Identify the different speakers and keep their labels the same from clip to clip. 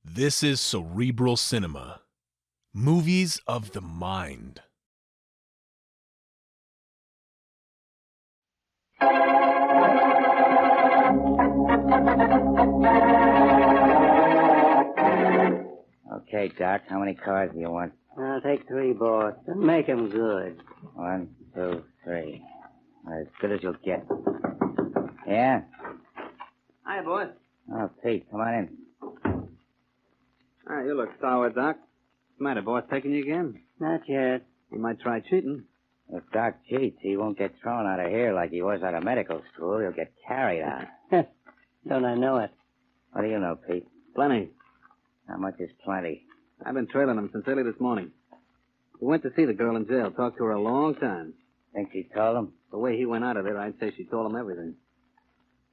Speaker 1: This is Cerebral Cinema. Movies of the mind.
Speaker 2: Okay, Doc, how many cars do you want?
Speaker 3: I'll take 3, boss. Make 'em good.
Speaker 2: 1, 2, 3. As good as you'll get. Yeah?
Speaker 4: Hi, boss.
Speaker 2: Oh, Pete, come on in.
Speaker 4: You look sour, Doc. What's the matter, boss? Taking you again?
Speaker 3: Not yet.
Speaker 4: You might try cheating.
Speaker 2: If Doc cheats, he won't get thrown out of here like he was out of medical school. He'll get carried out.
Speaker 3: Don't I know it?
Speaker 2: What do you know, Pete?
Speaker 4: Plenty.
Speaker 2: How much is plenty?
Speaker 4: I've been trailing him since early this morning. He went to see the girl in jail, talked to her a long time.
Speaker 2: Think she told him?
Speaker 4: The way he went out of there, I'd say she told him everything.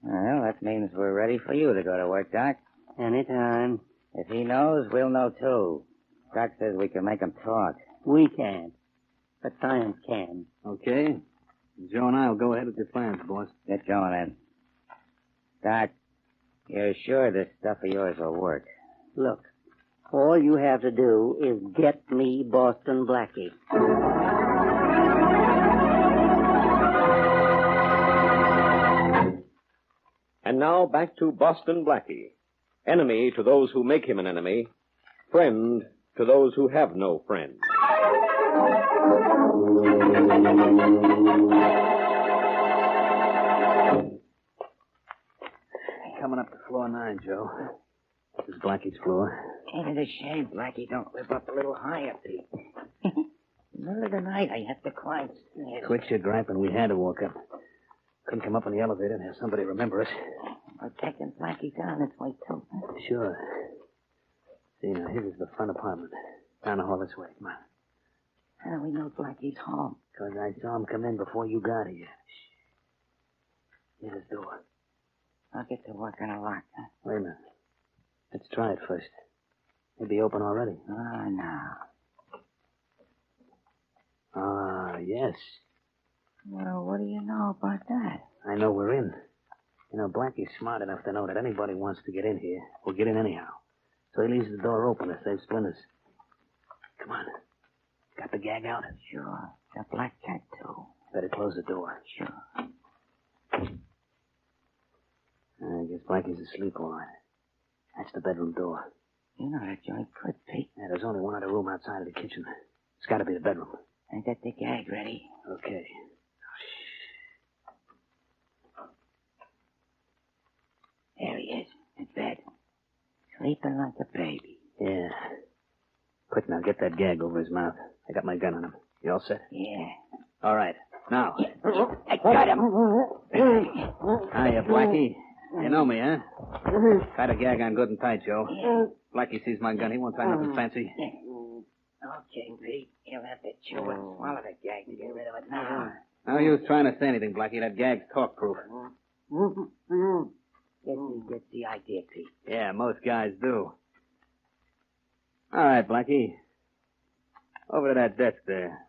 Speaker 2: Well, that means we're ready for you to go to work, Doc.
Speaker 3: Anytime.
Speaker 2: If he knows, we'll know, too. Doc says we can make him talk.
Speaker 3: We can't. But science can.
Speaker 4: Okay. Joe and I will go ahead with your plans, boss.
Speaker 2: Get going, then. Doc, you're sure this stuff of yours will work?
Speaker 3: Look, all you have to do is get me Boston Blackie.
Speaker 5: And now back to Boston Blackie. Enemy to those who make him an enemy. Friend to those who have no friend.
Speaker 4: Coming up to floor 9, Joe. This is Blackie's floor.
Speaker 2: Ain't it a shame Blackie don't live up a little higher, Pete? Middle of the night, I have to climb stairs.
Speaker 4: Quit your griping. We had to walk up. Couldn't come up in the elevator and have somebody remember us.
Speaker 2: We're taking Blackie down this way, too. Huh?
Speaker 4: Sure. See, now, here's the front apartment. Down the hall this way. Come on.
Speaker 2: How do we know Blackie's home?
Speaker 4: Because I saw him come in before you got here. Shh. Here's his door.
Speaker 2: I'll get to work on a lock, huh?
Speaker 4: Wait a minute. Let's try it first. Maybe open already.
Speaker 2: Oh, no.
Speaker 4: Ah, yes.
Speaker 2: Well, what do you know about that?
Speaker 4: I know we're in. You know, Blackie's smart enough to know that anybody wants to get in here will get in anyhow. So he leaves the door open to save splinters. Come on. Got the gag out?
Speaker 2: Sure. The black cat, too.
Speaker 4: Better close the door.
Speaker 2: Sure.
Speaker 4: I guess Blackie's asleep all right. That's the bedroom door.
Speaker 2: You know that joint good, Pete.
Speaker 4: Yeah, there's only one other room outside of the kitchen. It's got to be the bedroom.
Speaker 2: I got the gag ready.
Speaker 4: Okay.
Speaker 2: There he is, in bed. Sleeping like a baby.
Speaker 4: Yeah. Quick now, get that gag over his mouth. I got my gun on him. You all set?
Speaker 2: Yeah.
Speaker 4: All right. Now.
Speaker 2: I got him.
Speaker 4: Hiya, Blackie. You know me, huh? Tie the gag on good and tight, Joe.
Speaker 2: Yeah.
Speaker 4: Blackie sees my gun. He won't try nothing fancy.
Speaker 2: Okay, Pete. You'll have to chew and swallow the gag to get rid of it now.
Speaker 4: No use trying to say anything, Blackie. That gag's talk-proof.
Speaker 2: Get the idea, Pete.
Speaker 4: Yeah, most guys do. All right, Blackie. Over to that desk there.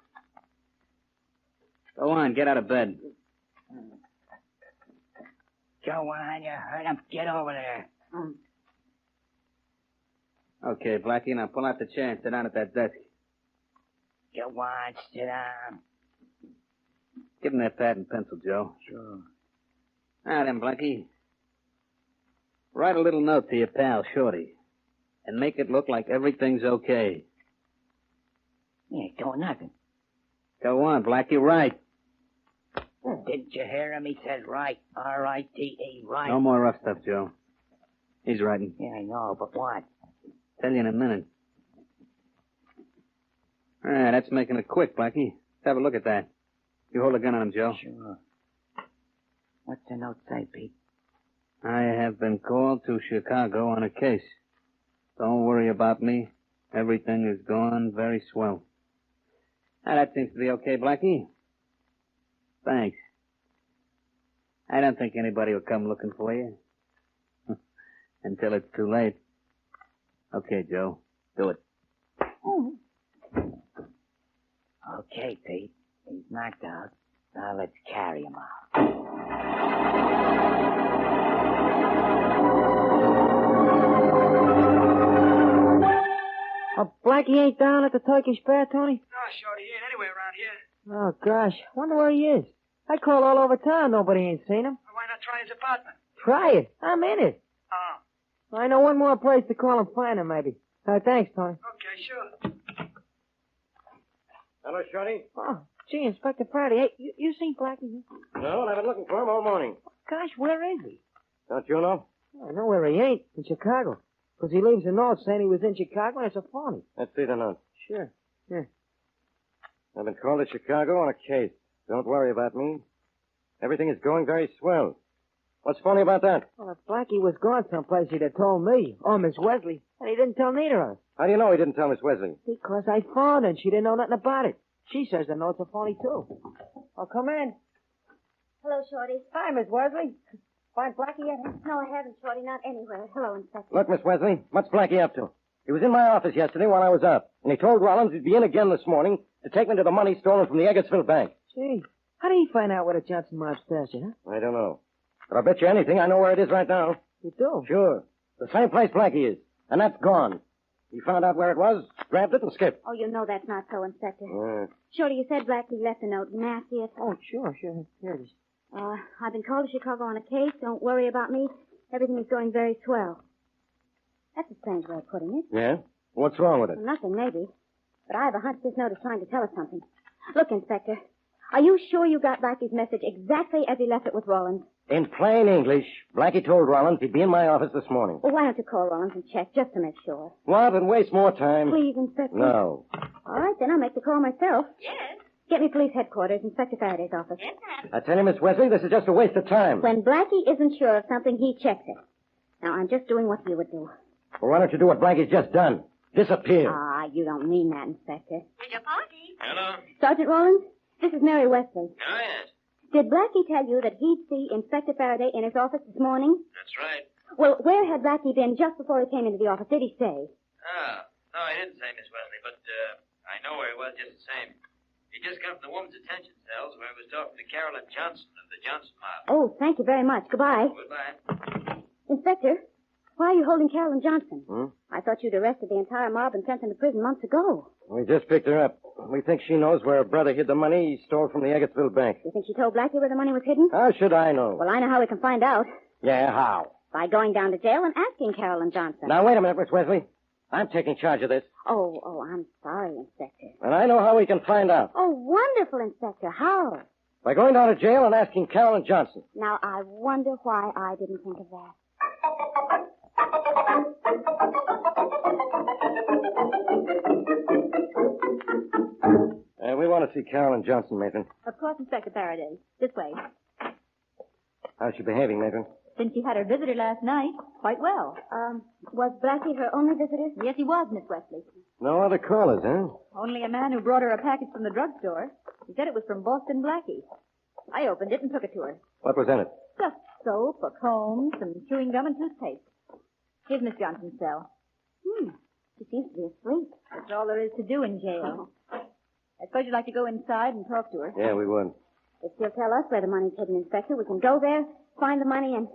Speaker 4: Go on, get out of bed.
Speaker 2: Go on, you heard him. Get over there.
Speaker 4: Okay, Blackie, now pull out the chair and sit down at that desk.
Speaker 2: Go on, sit down.
Speaker 4: Give him that pad and pencil, Joe.
Speaker 2: Sure.
Speaker 4: Now then, Blackie. Write a little note to your pal, Shorty, and make it look like everything's okay.
Speaker 2: Yeah, doing nothing.
Speaker 4: Go on, Blackie, write.
Speaker 2: Didn't you hear him? He said right. R-I-T-E, right.
Speaker 4: No more rough stuff, Joe. He's writing.
Speaker 2: Yeah, I know, but what?
Speaker 4: Tell you in a minute. All right, that's making it quick, Blackie. Let's have a look at that. You hold the gun on him, Joe.
Speaker 2: Sure. What's the note say, Pete?
Speaker 4: I have been called to Chicago on a case. Don't worry about me. Everything is going very swell. Now, that seems to be okay, Blackie. Thanks. I don't think anybody will come looking for you. Until it's too late. Okay, Joe. Do it.
Speaker 2: Okay, Pete. He's knocked out. Now let's carry him out.
Speaker 3: Blackie ain't down at the Turkish Fair, Tony?
Speaker 6: No, Shorty, he ain't anywhere around here.
Speaker 3: Oh, gosh. Wonder where he is. I called all over town. Nobody ain't seen him.
Speaker 6: Why not try his apartment?
Speaker 3: Try it. I'm in it.
Speaker 6: Oh,
Speaker 3: I know one more place to call and find him, maybe. Thanks, Tony.
Speaker 6: okay, sure.
Speaker 7: Hello, Shorty.
Speaker 3: Oh, gee, Inspector Faraday. Hey, you seen Blackie?
Speaker 7: No, I've been looking for him all morning.
Speaker 3: Gosh, where is he?
Speaker 7: Don't you know?
Speaker 3: I know where he ain't. In Chicago. Because he leaves a note saying he was in Chicago and it's a phony.
Speaker 7: Let's see the note.
Speaker 3: Sure. Here.
Speaker 7: I've been called to Chicago on a case. Don't worry about me. Everything is going very swell. What's funny about that?
Speaker 3: Well, if Blackie was gone someplace, he'd have told me. Or Miss Wesley. And he didn't tell neither of us.
Speaker 7: How do you know he didn't tell Miss Wesley?
Speaker 3: Because I phoned her and she didn't know nothing about it. She says the note's a phony, too. Oh, come in.
Speaker 8: Hello, Shorty.
Speaker 3: Hi, Miss Wesley. Find Blackie yet? Huh?
Speaker 8: No, I haven't, Shorty. Not anywhere. Hello, Inspector.
Speaker 7: Look, Miss Wesley, what's Blackie up to? He was in my office yesterday while I was out, and he told Rollins he'd be in again this morning to take me to the money stolen from the Eggertsville Bank.
Speaker 3: Gee, how did he find out where the Johnson mob stashed it, huh?
Speaker 7: I don't know. But I'll bet you anything I know where it is right now.
Speaker 3: You do?
Speaker 7: Sure. The same place Blackie is. And that's gone. He found out where it was, grabbed it, and skipped.
Speaker 8: Oh, you know that's not so, Inspector.
Speaker 7: Yeah.
Speaker 8: Shorty, you said Blackie left a note. May I see it?
Speaker 3: Oh, sure. Here it is.
Speaker 8: I've been called to Chicago on a case. Don't worry about me. Everything is going very swell. That's a strange way of putting it.
Speaker 7: Yeah? What's wrong with it?
Speaker 8: Well, nothing, maybe. But I have a hunch this note is trying to tell us something. Look, Inspector. Are you sure you got Blackie's message exactly as he left it with Rollins?
Speaker 7: In plain English, Blackie told Rollins he'd be in my office this morning.
Speaker 8: Well, why don't you call Rollins and check just to make sure?
Speaker 7: What? And waste more time?
Speaker 8: Please, Inspector.
Speaker 7: No.
Speaker 8: All right, then I'll make the call myself.
Speaker 9: Yes.
Speaker 8: Get me police headquarters, Inspector Faraday's office.
Speaker 9: Yes, ma'am.
Speaker 7: I tell you, Miss Wesley, this is just a waste of time.
Speaker 8: When Blackie isn't sure of something, he checks it. Now, I'm just doing what you would do.
Speaker 7: Well, why don't you do what Blackie's just done? Disappear.
Speaker 8: Ah, you don't mean that, Inspector.
Speaker 9: Here's your party.
Speaker 5: Hello?
Speaker 8: Sergeant Rollins, this is Mary Wesley.
Speaker 5: Oh, yes.
Speaker 8: Did Blackie tell you that he'd see Inspector Faraday in his office this morning?
Speaker 5: That's right.
Speaker 8: Well, where had Blackie been just before he came into the office? Did he say?
Speaker 10: Oh, no, he didn't say, Miss Wesley, but I know where he was just the same. He just come from the woman's detention cells where he was talking to Carolyn Johnson of the Johnson mob.
Speaker 8: Oh, thank you very much. Goodbye.
Speaker 10: Goodbye.
Speaker 8: Inspector, why are you holding Carolyn Johnson?
Speaker 7: Hmm?
Speaker 8: I thought you'd arrested the entire mob and sent them to prison months ago.
Speaker 7: We just picked her up. We think she knows where her brother hid the money he stole from the Eggertsville Bank.
Speaker 8: You think she told Blackie where the money was hidden?
Speaker 7: How should I know?
Speaker 8: Well, I know how we can find out.
Speaker 7: Yeah, how?
Speaker 8: By going down to jail and asking Carolyn Johnson.
Speaker 7: Now, wait a minute, Miss Wesley. I'm taking charge of this.
Speaker 8: Oh, I'm sorry, Inspector.
Speaker 7: And I know how we can find out.
Speaker 8: Oh, wonderful, Inspector. How?
Speaker 7: By going down to jail and asking Carolyn Johnson.
Speaker 8: Now, I wonder why I didn't think of that.
Speaker 7: We want to see Carolyn Johnson, Matron.
Speaker 9: Of course, Inspector Faraday. This way.
Speaker 7: How's she behaving, Matron?
Speaker 9: Since she had her visitor last night, quite well.
Speaker 8: Was Blackie her only visitor?
Speaker 9: Yes, he was, Miss Wesley.
Speaker 7: No other callers, huh?
Speaker 9: Only a man who brought her a package from the drugstore. He said it was from Boston Blackie. I opened it and took it to her.
Speaker 7: What was in it?
Speaker 9: Just soap, a comb, some chewing gum, and toothpaste. Here's Miss Johnson's cell.
Speaker 8: She seems to be asleep.
Speaker 9: That's all there is to do in jail. I suppose you'd like to go inside and talk to her.
Speaker 7: Yeah, we would.
Speaker 8: If she'll tell us where the money's hidden, Inspector, we can go there, find the money, and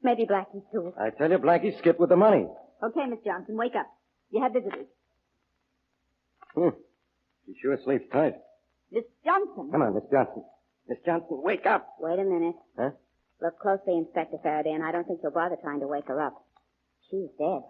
Speaker 8: maybe Blackie's too.
Speaker 7: I tell you, Blackie skipped with the money.
Speaker 9: Okay, Miss Johnson, wake up. You have visitors.
Speaker 7: She sure sleeps tight.
Speaker 9: Miss Johnson.
Speaker 7: Come on, Miss Johnson. Miss Johnson, wake up.
Speaker 8: Wait a minute.
Speaker 7: Huh?
Speaker 8: Look closely, Inspector Faraday, and I don't think you'll bother trying to wake her up. She's dead.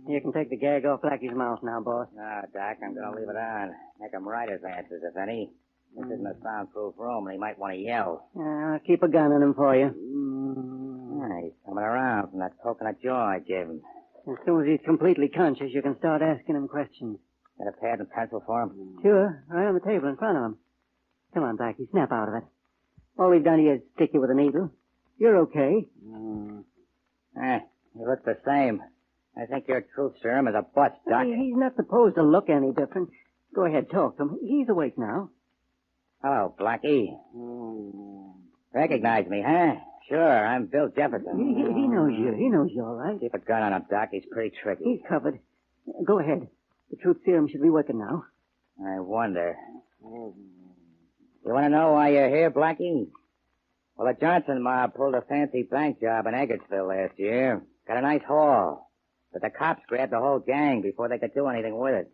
Speaker 3: You can take the gag off Blackie's mouth now, boss.
Speaker 2: No, Doc, I'm going to leave it on. Make him write his answers, if any. This isn't a soundproof room, and he might want to yell.
Speaker 3: I'll keep a gun on him for you.
Speaker 2: Yeah, he's coming around from that coconut jaw I gave him.
Speaker 3: As soon as he's completely conscious, you can start asking him questions.
Speaker 2: Got a pad and pencil for him?
Speaker 3: Sure, right on the table in front of him. Come on, Blackie, snap out of it. All we've done here is stick you with a needle. You're okay.
Speaker 2: You look the same. I think your truth serum is a bust, Doc.
Speaker 3: He's not supposed to look any different. Go ahead, talk to him. He's awake now.
Speaker 2: Hello, Blackie. Recognize me, huh? Sure, I'm Bill Jefferson.
Speaker 3: He knows you. He knows you all right.
Speaker 2: Keep a gun on him, Doc. He's pretty tricky.
Speaker 3: He's covered. Go ahead. The truth serum should be working now.
Speaker 2: I wonder. You want to know why you're here, Blackie? Well, the Johnson mob pulled a fancy bank job in Eggertsville last year. Got a nice haul. But the cops grabbed the whole gang before they could do anything with it.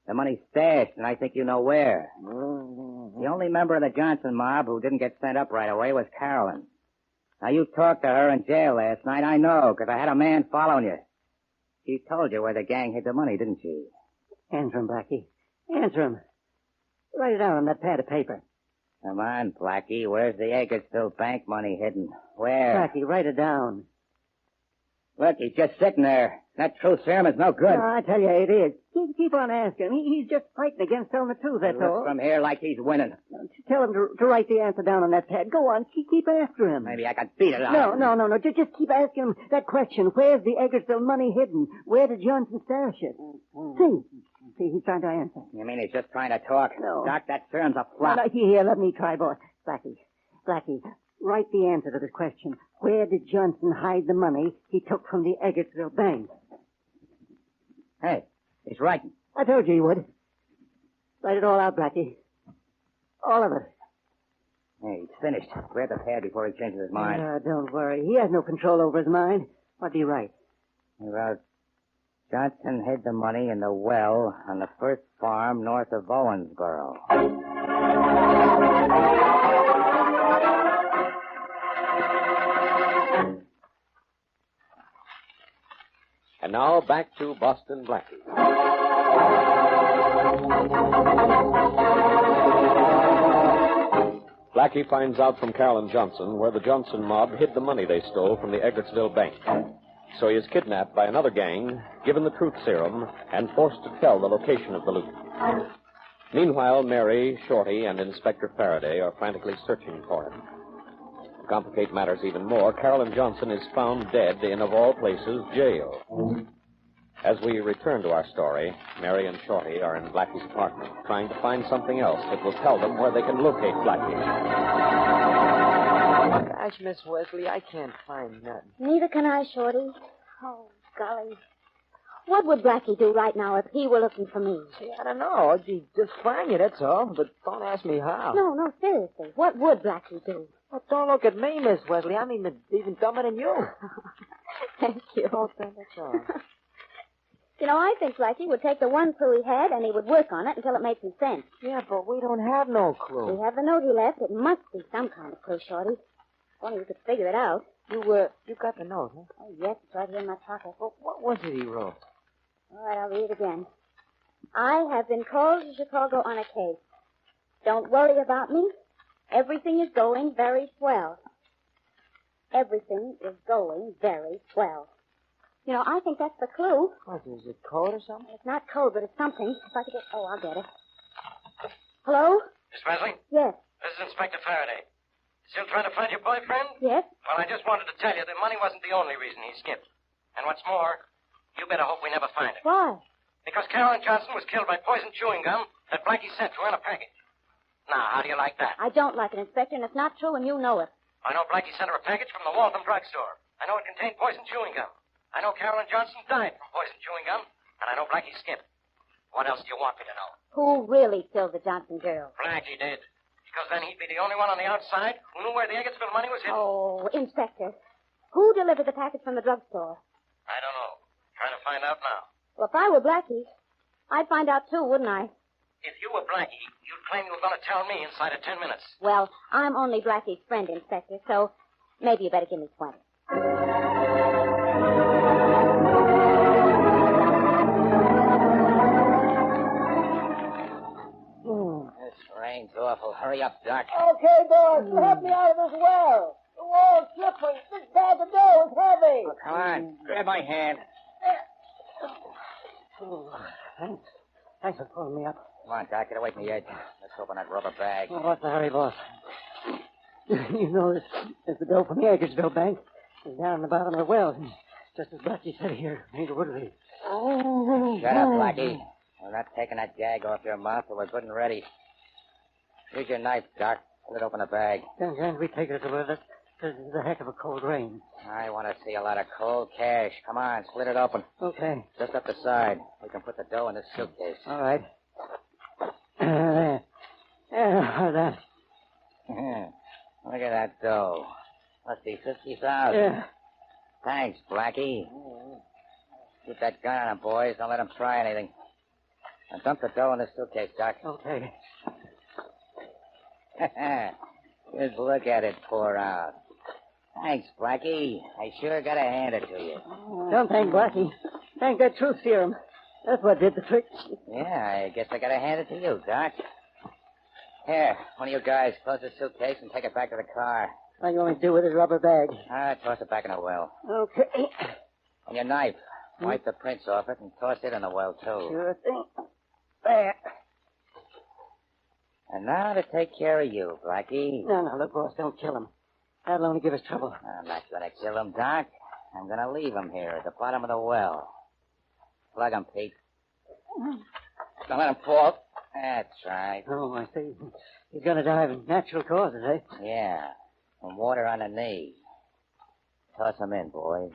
Speaker 2: The money's stashed, and I think you know where. The only member of the Johnson mob who didn't get sent up right away was Carolyn. Now, you talked to her in jail last night, I know, because I had a man following you. She told you where the gang hid the money, didn't she?
Speaker 3: Answer him, Blackie. Answer him. Write it down on that pad of paper.
Speaker 2: Come on, Blackie. Where's the Eggertsville bank money hidden? Where?
Speaker 3: Blackie, write it down.
Speaker 2: Look, he's just sitting there. That truth serum is no good.
Speaker 3: No, I tell you, it is. Keep on asking. He's just fighting against telling the truth, that's
Speaker 2: He looks
Speaker 3: all.
Speaker 2: from here like he's winning.
Speaker 3: Tell him to write the answer down on that pad. Go on, keep after him.
Speaker 2: Maybe I could beat it out.
Speaker 3: No. Just keep asking him that question. Where's the Eggertsville money hidden? Where did Johnson stash it? See, he's trying to answer.
Speaker 2: You mean he's just trying to talk?
Speaker 3: No.
Speaker 2: Doc, that serum's a flop.
Speaker 3: No, here, let me try, boy. Blackie, write the answer to this question. Where did Johnson hide the money he took from the Eggertsville bank?
Speaker 2: Hey, he's writing.
Speaker 3: I told you he would. Write it all out, Blackie. All of it.
Speaker 2: Hey, he's finished. Grab the pad before he changes his mind.
Speaker 3: Don't worry. He has no control over his mind. What did he write?
Speaker 2: He wrote, Johnson hid the money in the well on the first farm north of Owensboro.
Speaker 5: And now back to Boston Blackie. Blackie finds out from Carolyn Johnson where the Johnson mob hid the money they stole from the Eggertsville bank. So he is kidnapped by another gang, given the truth serum, and forced to tell the location of the loot. Meanwhile, Mary, Shorty, and Inspector Faraday are frantically searching for him. To complicate matters even more, Carolyn Johnson is found dead in, of all places, jail. As we return to our story, Mary and Shorty are in Blackie's apartment, trying to find something else that will tell them where they can locate Blackie.
Speaker 11: Gosh, Miss Wesley, I can't find nothing.
Speaker 8: Neither can I, Shorty. Oh, golly. What would Blackie do right now if he were looking for me?
Speaker 11: See, I don't know. He'd just find you, that's all. But don't ask me how.
Speaker 8: No, seriously. What would Blackie do?
Speaker 11: Well, don't look at me, Miss Wesley. I'm even dumber than you.
Speaker 8: Thank you.
Speaker 11: Oh, that's all.
Speaker 8: You know, I think Blackie would take the one clue he had and he would work on it until it made some sense.
Speaker 11: Yeah, but we don't have no clue.
Speaker 8: We have the note he left. It must be some kind of clue, Shorty. If only we could figure it out.
Speaker 11: You got the note, huh?
Speaker 8: Oh, yes, it's right here in my pocket.
Speaker 11: Well, what was it he wrote?
Speaker 8: All right, I'll read it again. I have been called to Chicago on a case. Don't worry about me. Everything is going very swell. Everything is going very swell. You know, I think that's the clue.
Speaker 11: What, is it code or something?
Speaker 8: It's not code, but it's something. If I could get... Oh, I'll get it. Hello?
Speaker 6: Miss Wesley?
Speaker 8: Yes.
Speaker 6: This is Inspector Faraday. Still trying to find your boyfriend?
Speaker 8: Yes?
Speaker 6: Well, I just wanted to tell you that money wasn't the only reason he skipped. And what's more, you better hope we never find it.
Speaker 8: Why?
Speaker 6: Because Carolyn Johnson was killed by poison chewing gum that Blackie sent to her in a package. Now, how do you like that?
Speaker 8: I don't like it, Inspector, and it's not true, and you know it.
Speaker 6: I know Blackie sent her a package from the Waltham drugstore. I know it contained poison chewing gum. I know Carolyn Johnson died from poison chewing gum, and I know Blackie skipped. What else do you want me to know?
Speaker 8: Who really killed the Johnson girl?
Speaker 6: Blackie did. Because then he'd be the only one on the outside who knew where the Eggertsville money was hidden.
Speaker 8: Oh, Inspector. Who delivered the package from the drugstore?
Speaker 6: I don't know. Trying to find out now.
Speaker 8: Well, if I were Blackie, I'd find out too, wouldn't I?
Speaker 6: If you were Blackie, you'd claim you were going to tell me inside of 10 minutes.
Speaker 8: Well, I'm only Blackie's friend, Inspector, so maybe you better give me 20.
Speaker 2: This rain's awful. Hurry up, Doc.
Speaker 3: Okay, boss. Help me out of this well. The wall's slippery. This bag of dough is heavy.
Speaker 2: Oh, come on. Grab my hand.
Speaker 3: Oh, thanks. Thanks for pulling me up.
Speaker 2: Come on, Doc. Get away from the edge. Let's open that rubber bag.
Speaker 3: Oh, what's the hurry, boss? You know, there's the dough from the Eggertsville bank. It's down in the bottom of the well. Just as Blackie said here. Ain't it, would it?
Speaker 2: Shut up, Blackie. We're not taking that gag off your mouth till we're good and ready. Here's your knife, Doc. Split open the bag.
Speaker 3: Can't we take it with us? This is a heck of a cold rain.
Speaker 2: I want to see a lot of cold cash. Come on, split it open.
Speaker 3: Okay.
Speaker 2: Just up the side. We can put the dough in this suitcase.
Speaker 3: All right. There. Yeah, that.
Speaker 2: Look at that dough. Must be 50,000.
Speaker 3: Yeah.
Speaker 2: Thanks, Blackie. Keep that gun on him, boys. Don't let him try anything. And dump the dough in the suitcase, Doc.
Speaker 3: Okay.
Speaker 2: Just look at it pour out. Thanks, Blackie. I sure gotta hand it to you.
Speaker 3: Don't thank Blackie. Thank that truth serum. That's what did the trick.
Speaker 2: Yeah, I guess I gotta hand it to you, Doc. Here, one of you guys close the suitcase and take it back to the car.
Speaker 3: What do you want me to do with his rubber bag?
Speaker 2: Toss it back in the well.
Speaker 3: Okay.
Speaker 2: And your knife. Wipe the prints off it and toss it in the well, too.
Speaker 3: Sure thing. There.
Speaker 2: And now to take care of you, Blackie.
Speaker 3: No, look, boss, don't kill him. That'll only give us trouble.
Speaker 2: I'm not gonna kill him, Doc. I'm gonna leave him here at the bottom of the well. Plug him, Pete. Don't let him fall. That's right.
Speaker 3: Oh, I see. He's gonna die of natural causes, eh?
Speaker 2: Yeah. And water on the knee. Toss him in, boys.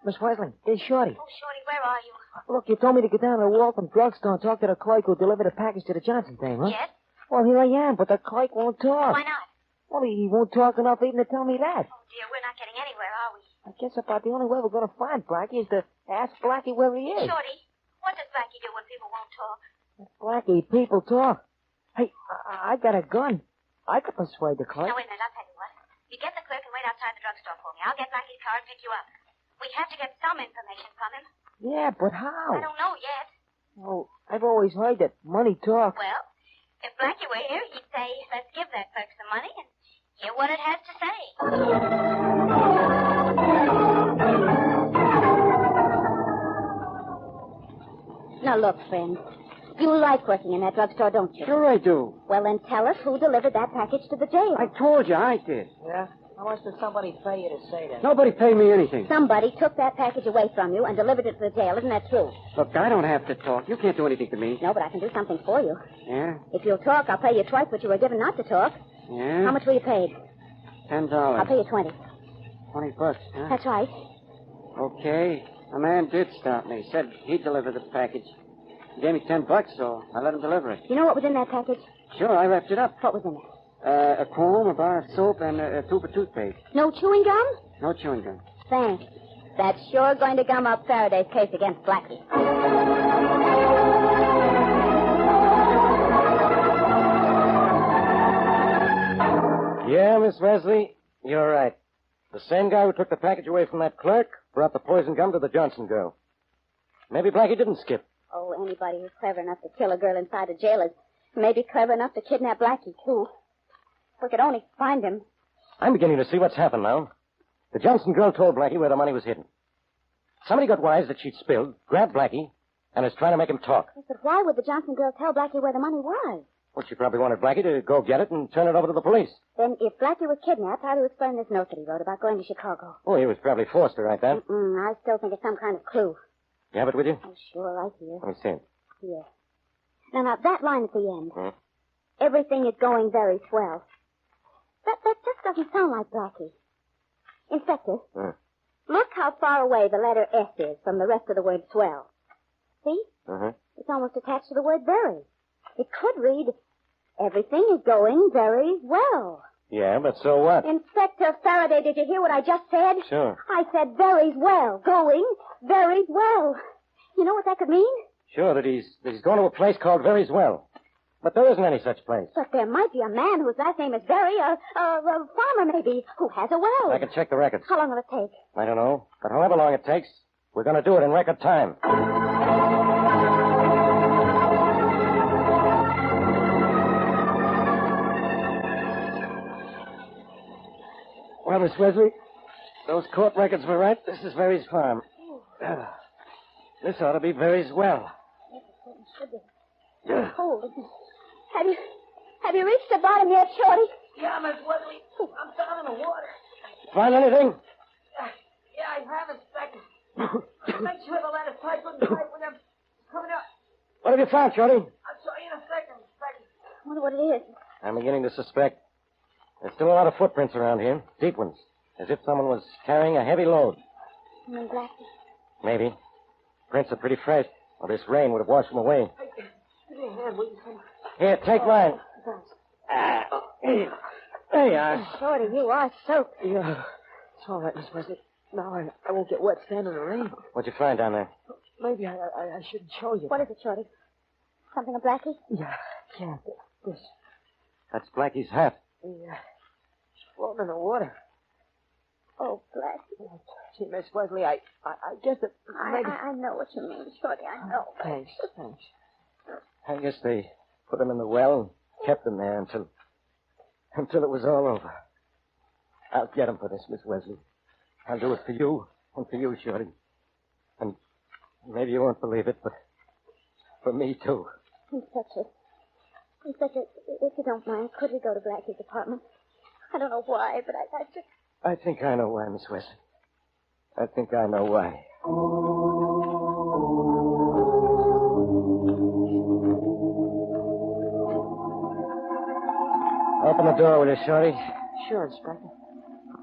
Speaker 11: Miss Wesley, it's Shorty.
Speaker 8: Oh, Shorty, where are you?
Speaker 11: Look, you told me to get down to the Waltham drugstore and talk to the clerk who delivered the package to the Johnson thing, huh?
Speaker 8: Yes?
Speaker 11: Well, here I am, but the clerk won't talk.
Speaker 8: Why not?
Speaker 11: Well, he won't talk enough even to tell me that.
Speaker 8: Oh, dear, we're not getting anywhere, are we?
Speaker 11: I guess about the only way we're going to find Blackie is to ask Blackie where he is.
Speaker 8: Shorty, what does Blackie do when people won't talk?
Speaker 11: Blackie, people talk. Hey, I got a gun. I could persuade the clerk.
Speaker 8: Now, wait a minute, I'll tell you what. You get the clerk and wait outside the drugstore for me. I'll get Blackie's car and pick you up. We have to get some information from him.
Speaker 11: Yeah, but how?
Speaker 8: I don't know yet.
Speaker 11: Oh, I've always heard that money talks.
Speaker 8: Well, if Blackie were here, he'd say, let's give that clerk some money and hear what it has to say. Now, look, friend. You like working in that drugstore, don't you?
Speaker 3: Sure I do.
Speaker 8: Well, then tell us who delivered that package to the jail.
Speaker 3: I told you I did.
Speaker 11: Yeah? How much does somebody pay you to say that?
Speaker 3: Nobody paid me anything.
Speaker 8: Somebody took that package away from you and delivered it to the jail. Isn't that true?
Speaker 3: Look, I don't have to talk. You can't do anything to me.
Speaker 8: No, but I can do something for you.
Speaker 3: Yeah?
Speaker 8: If you'll talk, I'll pay you twice what you were given not to talk.
Speaker 3: Yeah?
Speaker 8: How much were you paid?
Speaker 3: $10.
Speaker 8: I'll pay you 20.
Speaker 3: $20, huh?
Speaker 8: That's right.
Speaker 3: Okay. A man did stop me. Said he'd deliver the package. He gave me $10, so I let him deliver it.
Speaker 8: You know what was in that package?
Speaker 3: Sure, I wrapped it up.
Speaker 8: What was in it?
Speaker 3: A comb, a bar of soap, and a tube of toothpaste.
Speaker 8: No chewing gum?
Speaker 3: No chewing gum.
Speaker 8: Thanks. That's sure going to gum up Faraday's case against Blackie.
Speaker 7: Yeah, Miss Wesley, you're right. The same guy who took the package away from that clerk brought the poison gum to the Johnson girl. Maybe Blackie didn't skip.
Speaker 8: Oh, anybody who's clever enough to kill a girl inside a jail is maybe clever enough to kidnap Blackie, too. If we could only find him.
Speaker 7: I'm beginning to see what's happened now. The Johnson girl told Blackie where the money was hidden. Somebody got wise that she'd spilled, grabbed Blackie, and is trying to make him talk.
Speaker 8: Yes, but why would the Johnson girl tell Blackie where the money was?
Speaker 7: Well, she probably wanted Blackie to go get it and turn it over to the police.
Speaker 8: Then if Blackie was kidnapped, how do you explain this note that he wrote about going to Chicago?
Speaker 7: Oh, he was probably forced to write that.
Speaker 8: I still think it's some kind of clue.
Speaker 7: You have it with you?
Speaker 8: Oh, sure, right here.
Speaker 7: Let me see it.
Speaker 8: Here. Now, that line at the end. Everything is going very swell. That just doesn't sound like Blackie. Inspector, look how far away the letter S is from the rest of the word swell. See? It's almost attached to the word very. It could read, everything is going very well.
Speaker 7: Yeah, but so what?
Speaker 8: Inspector Faraday, did you hear what I just said?
Speaker 7: Sure.
Speaker 8: I said very well. Going very well. You know what that could mean?
Speaker 7: Sure, that he's going to a place called Very's Well. But there isn't any such place.
Speaker 8: But there might be a man whose last name is Very, a farmer maybe, who has a well.
Speaker 7: I can check the records.
Speaker 8: How long will it take?
Speaker 7: I don't know. But however long it takes, we're going to do it in record time. Well, Miss Wesley, those court records were right. This is Very's farm. This ought to be Very's well.
Speaker 8: Hold it. Have you reached the bottom yet, Shorty?
Speaker 11: Yeah, Miss Wesley. I'm down in the water.
Speaker 7: Find anything?
Speaker 11: Yeah, I have, Inspector. Make sure the ladder's tight with them coming up.
Speaker 7: What have you found, Shorty?
Speaker 11: I'll show you in a second, Inspector.
Speaker 8: I wonder what it is.
Speaker 7: I'm beginning to suspect. There's still a lot of footprints around here. Deep ones. As if someone was carrying a heavy load.
Speaker 8: You mean Blackie?
Speaker 7: Maybe. Prints are pretty fresh. Well, this rain would have washed them away.
Speaker 3: Give me a hand, will you, son?
Speaker 7: Here, take mine.
Speaker 3: Thanks.
Speaker 7: There you are.
Speaker 8: Shorty, you are soaked.
Speaker 3: Yeah. It's all right, Miss Wesley. Now I won't get wet standing in the rain.
Speaker 7: What'd you find down there?
Speaker 3: Maybe I shouldn't show you.
Speaker 8: What is it, Shorty? Something of Blackie?
Speaker 3: Yeah. This.
Speaker 7: That's Blackie's hat.
Speaker 3: Yeah. It's floating in the water.
Speaker 8: Oh, Blackie.
Speaker 3: Gee, Miss Wesley, I guess that maybe...
Speaker 8: I know what you mean, Shorty. I know.
Speaker 3: Thanks.
Speaker 7: I guess they put him in the well and kept him there until it was all over. I'll get him for this, Miss Wesley. I'll do it for you and for you, Shorty. And maybe you won't believe it, but for me, too.
Speaker 8: Inspector, if you don't mind, could we go to Blackie's apartment? I don't know why, but I just...
Speaker 7: I think I know why, Miss Wesley. I think I know why. Open the door, will you, Shorty?
Speaker 3: Sure, Inspector.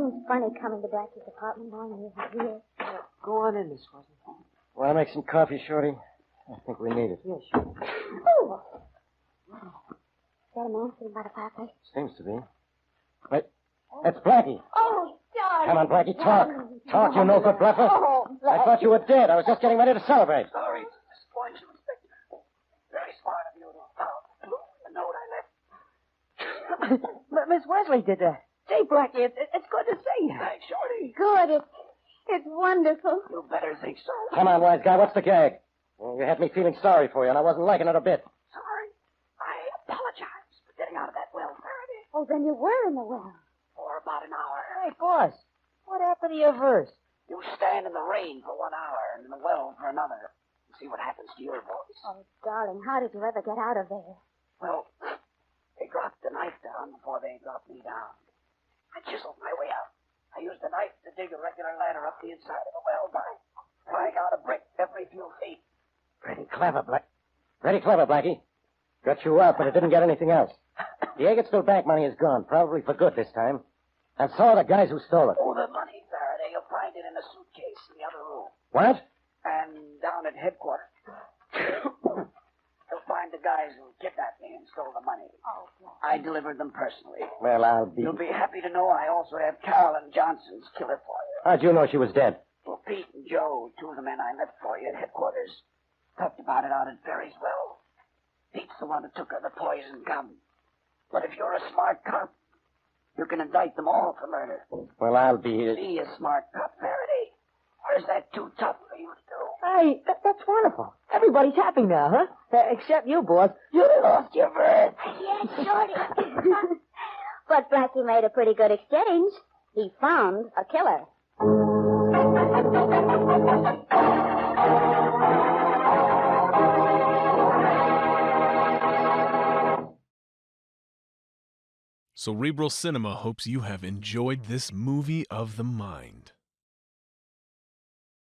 Speaker 8: It's funny coming to Blackie's apartment while you're here.
Speaker 3: Go on in, Miss Wesley.
Speaker 7: Want to make some coffee, Shorty? I think we need it.
Speaker 3: Yeah, sure.
Speaker 8: Oh! Is that a man sitting by the fireplace?
Speaker 7: Seems to be. Wait, that's Blackie.
Speaker 8: Oh, darling.
Speaker 7: Come on, Blackie, talk. Talk, you no good bluffer.
Speaker 8: Oh,
Speaker 7: I thought you were dead. I was just getting ready to celebrate.
Speaker 11: Sorry to disappoint you, Inspector. Very smart of you to have found the note I left.
Speaker 3: But Miss Wesley did that. Say, Blackie, it's good to see you.
Speaker 11: Thanks, Shorty.
Speaker 8: Good. It's wonderful.
Speaker 11: You better think so.
Speaker 7: Come on, wise guy. What's the gag? Well, you had me feeling sorry for you, and I wasn't liking it a bit.
Speaker 11: Sorry. I apologize for getting out of that well, Faraday.
Speaker 8: Oh, then you were in the well.
Speaker 11: For about an hour.
Speaker 3: Hey, boss, what happened to your verse?
Speaker 11: You stand in the rain for 1 hour and in the well for another. And see what happens to your voice.
Speaker 8: Oh, darling, how did you ever get out of there?
Speaker 11: Well, they dropped the knife down before they dropped me down. I chiseled my way out. I used the knife to dig a regular ladder up the inside of the well by prying out a brick every few feet.
Speaker 7: Pretty clever, Blackie. Got you out, but it didn't get anything else. The Eggertsville bank money is gone, probably for good this time. And so are the guys who stole it.
Speaker 11: Oh, the money, Faraday. You'll find it in a suitcase in the other room.
Speaker 7: What?
Speaker 11: And down at headquarters. You'll find the guys who kidnapped me and stole the money.
Speaker 8: Oh,
Speaker 11: I delivered them personally.
Speaker 7: Well, I'll be...
Speaker 11: You'll be happy to know I also have Carolyn Johnson's killer for you.
Speaker 7: How'd you know she was dead?
Speaker 11: Well, Pete and Joe, two of the men I left for you at headquarters, talked about it out at Ferry's well. Pete's the one who took her the poison gum. But if you're a smart cop, you can indict them all for murder.
Speaker 7: Well, I'll be...
Speaker 11: Be a smart cop, Faraday. Or is that too tough for you to do?
Speaker 3: Hey, that's wonderful. Everybody's happy now, huh? Except you, boss.
Speaker 11: You lost your verse.
Speaker 8: yes, Shorty. But Blackie made a pretty good exchange. He found a killer.
Speaker 1: Cerebral Cinema hopes you have enjoyed this movie of the mind.